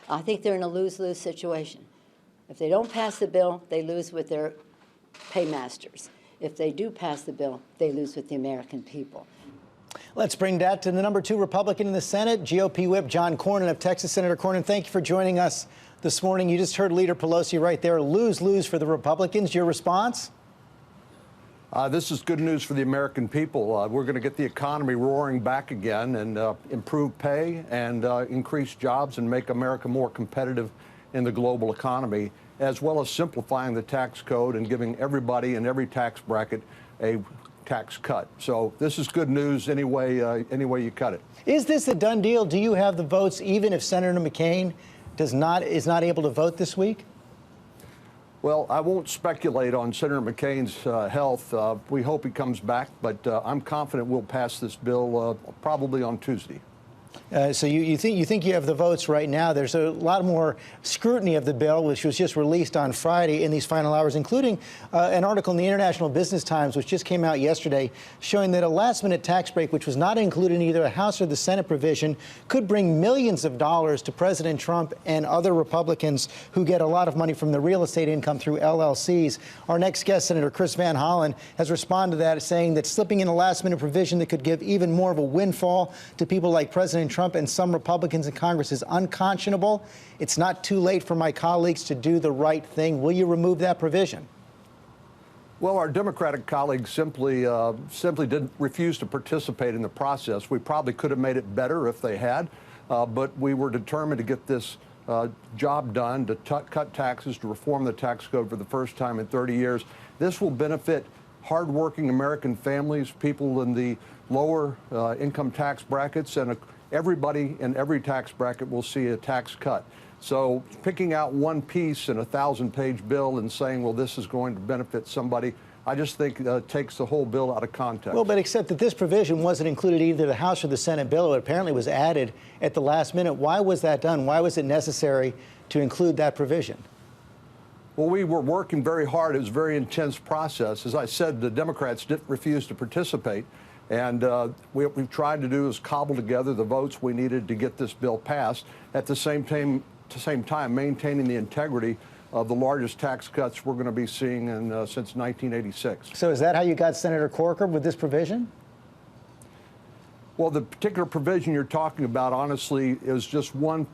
I think they're in a lose-lose situation. If they don't pass the bill, they lose with their paymasters. If they do pass the bill, they lose with the American people. Let's bring that to the number 2 Republican in the Senate, GOP Whip John Cornyn of Texas. Senator Cornyn, thank you for joining us this morning. You just heard Leader Pelosi right there, lose-lose for the Republicans. Your response? This is good news for the American people. We're going to get the economy roaring back again and improve pay and increase jobs and make America more competitive in the global economy, as well as simplifying the tax code and giving everybody in every tax bracket a tax cut. So this is good news any way you cut it. Is this a done deal? Do you have the votes even if Senator McCain is not able to vote this week? Well, I won't speculate on Senator McCain's health. We hope he comes back, but I'm confident we'll pass this bill probably on Tuesday. So you think you have the votes right now. There's a lot more scrutiny of the bill, which was just released on Friday in these final hours, including an article in the International Business Times, which just came out yesterday, showing that a last-minute tax break, which was not included in either the House or the Senate provision, could bring millions of dollars to President Trump and other Republicans who get a lot of money from the real estate income through LLCs. Our next guest, Senator Chris Van Hollen, has responded to that, saying that slipping in a last-minute provision that could give even more of a windfall to people like President Trump and some Republicans in Congress is unconscionable. It's not too late for my colleagues to do the right thing. Will you remove that provision? Well, our Democratic colleagues simply didn't refuse to participate in the process. We probably could have made it better if they had, but we were determined to get this job done, to cut taxes, to reform the tax code for the first time in 30 years. This will benefit hardworking American families, people in the lower income tax brackets, and everybody in every tax bracket will see a tax cut. So picking out one piece in a 1,000-page bill and saying, well, this is going to benefit somebody, I just think takes the whole bill out of context. Well, but except that this provision wasn't included either the House or the Senate bill. It apparently was added at the last minute. Why was that done? Why was it necessary to include that provision? Well, we were working very hard. It was a very intense process. As I said, the Democrats didn't refuse to participate. And what we've tried to do is cobble together the votes we needed to get this bill passed, at the same time maintaining the integrity of the largest tax cuts we're going to be seeing since 1986. So is that how you got Senator Corker with this provision? Well, the particular provision you're talking about, honestly, is just one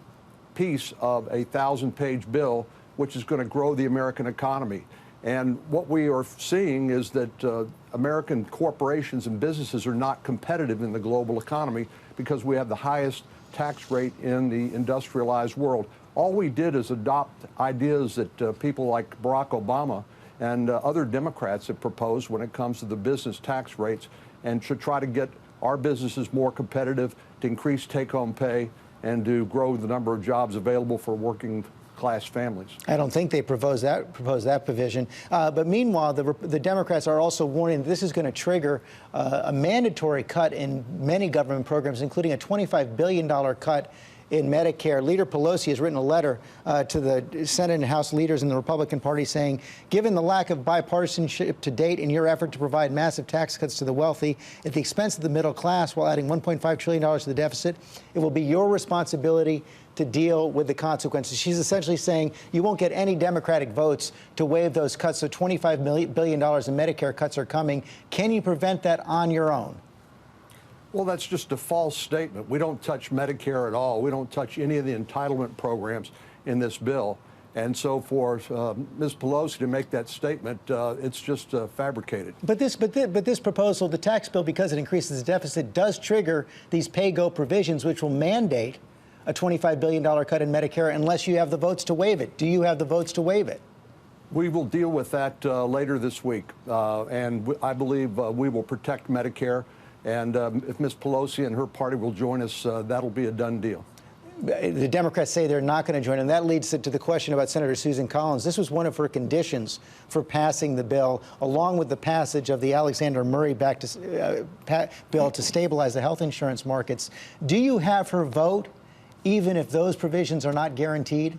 piece of a 1,000-page bill, which is going to grow the American economy. And what we are seeing is that American corporations and businesses are not competitive in the global economy because we have the highest tax rate in the industrialized world. All we did is adopt ideas that people like Barack Obama and other Democrats have proposed when it comes to the business tax rates, and to try to get our businesses more competitive, to increase take-home pay, and to grow the number of jobs available for working class families. I don't think they proposed that provision. But meanwhile, the Democrats are also warning that this is going to trigger a mandatory cut in many government programs, including a $25 billion cut in Medicare. Leader Pelosi has written a letter to the Senate and House leaders in the Republican Party saying, given the lack of bipartisanship to date in your effort to provide massive tax cuts to the wealthy at the expense of the middle class while adding $1.5 trillion to the deficit, it will be your responsibility to deal with the consequences. She's essentially saying you won't get any Democratic votes to waive those cuts, so $25 billion in Medicare cuts are coming. Can you prevent that on your own? Well, that's just a false statement. We don't touch Medicare at all. We don't touch any of the entitlement programs in this bill. And so for Ms. Pelosi to make that statement, it's just fabricated. But this proposal, the tax bill, because it increases the deficit, does trigger these pay-go provisions, which will mandate a $25 billion cut in Medicare unless you have the votes to waive it. Do you have the votes to waive it? We will deal with that later this week. And I believe we will protect Medicare. And if Ms. Pelosi and her party will join us, that'll be a done deal. The Democrats say they're not going to join, and that leads to the question about Senator Susan Collins. This was one of her conditions for passing the bill, along with the passage of the Alexander Murray bill to stabilize the health insurance markets. Do you have her vote, even if those provisions are not guaranteed?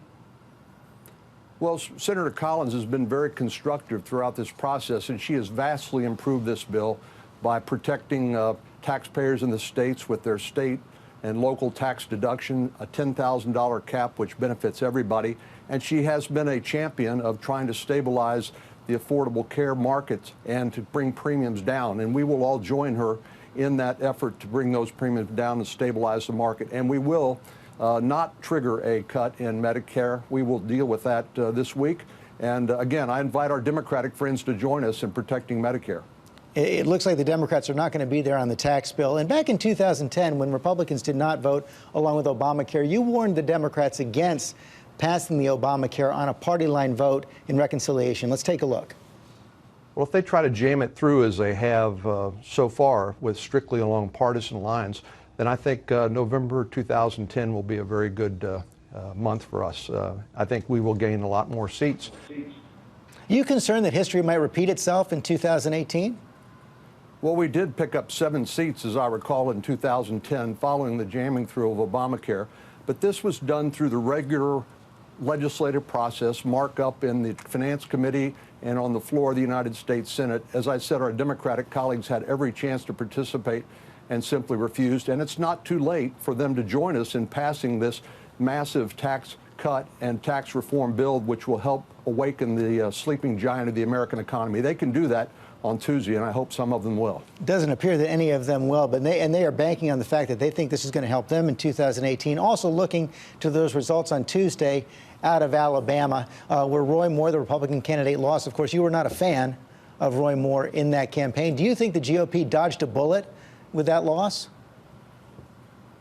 Well, Senator Collins has been very constructive throughout this process, and she has vastly improved this bill by protecting taxpayers in the states with their state and local tax deduction, a $10,000 cap, which benefits everybody. And she has been a champion of trying to stabilize the affordable care markets and to bring premiums down. And we will all join her in that effort to bring those premiums down and stabilize the market. And we will not trigger a cut in Medicare. We will deal with that this week. And again, I invite our Democratic friends to join us in protecting Medicare. It looks like the Democrats are not going to be there on the tax bill. And back in 2010, when Republicans did not vote along with Obamacare, you warned the Democrats against passing the Obamacare on a party line vote in reconciliation. Let's take a look. Well, if they try to jam it through as they have so far with strictly along partisan lines, then I think November 2010 will be a very good month for us. I think we will gain a lot more seats. Are you concerned that history might repeat itself in 2018? Well, we did pick up 7 seats, as I recall, in 2010 following the jamming through of Obamacare. But this was done through the regular legislative process, markup in the Finance Committee and on the floor of the United States Senate. As I said, our Democratic colleagues had every chance to participate and simply refused. And it's not too late for them to join us in passing this massive tax cut and tax reform bill, which will help awaken the sleeping giant of the American economy. They can do that on Tuesday, and I hope some of them will. It doesn't appear that any of them will, but they are banking on the fact that they think this is going to help them in 2018. Also looking to those results on Tuesday out of Alabama, where Roy Moore, the Republican candidate, lost. Of course, you were not a fan of Roy Moore in that campaign. Do you think the GOP dodged a bullet with that loss?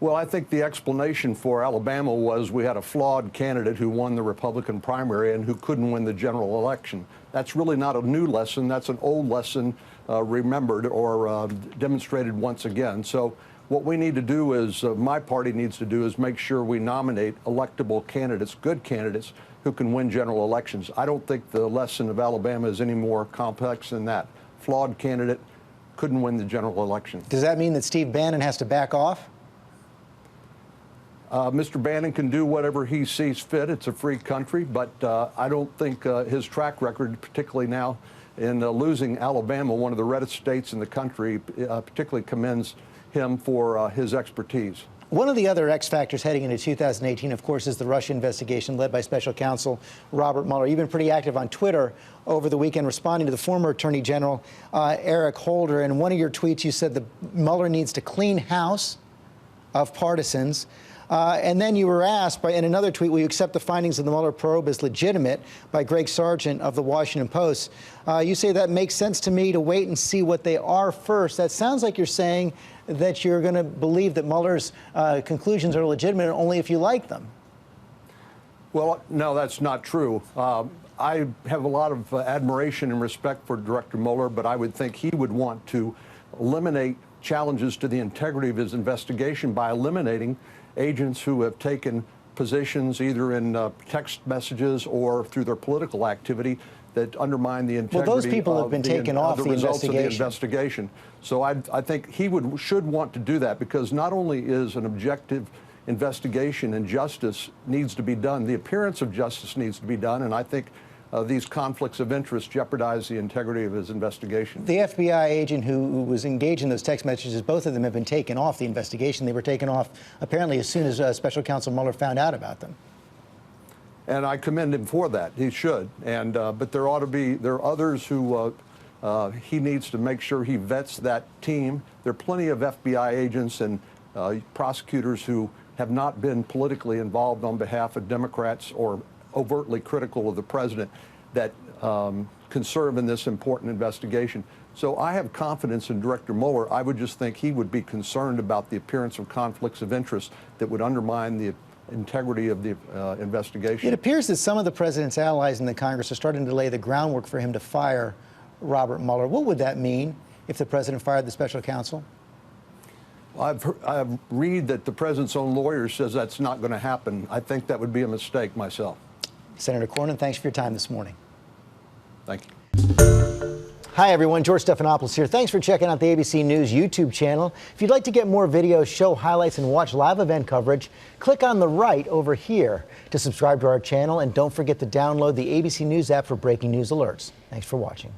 Well, I think the explanation for Alabama was we had a flawed candidate who won the Republican primary and who couldn't win the general election. That's really not a new lesson. That's an old lesson remembered or demonstrated once again. So what we need to do is, my party needs to do, is make sure we nominate electable candidates, good candidates, who can win general elections. I don't think the lesson of Alabama is any more complex than that. Flawed candidate, couldn't win the general election. Does that mean that Steve Bannon has to back off? Mr. Bannon can do whatever he sees fit. It's a free country, but I don't think his track record, particularly now in losing Alabama, one of the reddest states in the country, particularly commends him for his expertise. One of the other X factors heading into 2018, of course, is the Russia investigation led by Special Counsel Robert Mueller. You've been pretty active on Twitter over the weekend responding to the former Attorney General Eric Holder. In one of your tweets, you said that Mueller needs to clean house of partisans. And then you were asked in another tweet, will you accept the findings of the Mueller probe as legitimate by Greg Sargent of the Washington Post? You say that makes sense to me to wait and see what they are first. That sounds like you're saying that you're going to believe that Mueller's conclusions are legitimate only if you like them. Well, no, that's not true. I have a lot of admiration and respect for Director Mueller, but I would think he would want to eliminate challenges to the integrity of his investigation by eliminating agents who have taken positions either in text messages or through their political activity that undermine the integrity those people have been taken off the results of the investigation. investigation. So I think he should want to do that, because not only is an objective investigation and justice needs to be done, the appearance of justice needs to be done, and I think these conflicts of interest jeopardize the integrity of his investigation. The FBI agent who was engaged in those text messages, both of them have been taken off the investigation. They were taken off apparently as soon as Special Counsel Mueller found out about them. And I commend him for that. He should. And but there are others who he needs to make sure he vets that team. There are plenty of FBI agents and prosecutors who have not been politically involved on behalf of Democrats or overtly critical of the president that can serve in this important investigation. So I have confidence in Director Mueller. I would just think he would be concerned about the appearance of conflicts of interest that would undermine the integrity of the investigation. It appears that some of the president's allies in the Congress are starting to lay the groundwork for him to fire Robert Mueller. What would that mean if the president fired the special counsel? I've read that the president's own lawyer says that's not going to happen. I think that would be a mistake myself. Senator Cornyn, thanks for your time this morning. Thank you. Hi, everyone. George Stephanopoulos here. Thanks for checking out the ABC News YouTube channel. If you'd like to get more videos, show highlights, and watch live event coverage, click on the right over here to subscribe to our channel. And don't forget to download the ABC News app for breaking news alerts. Thanks for watching.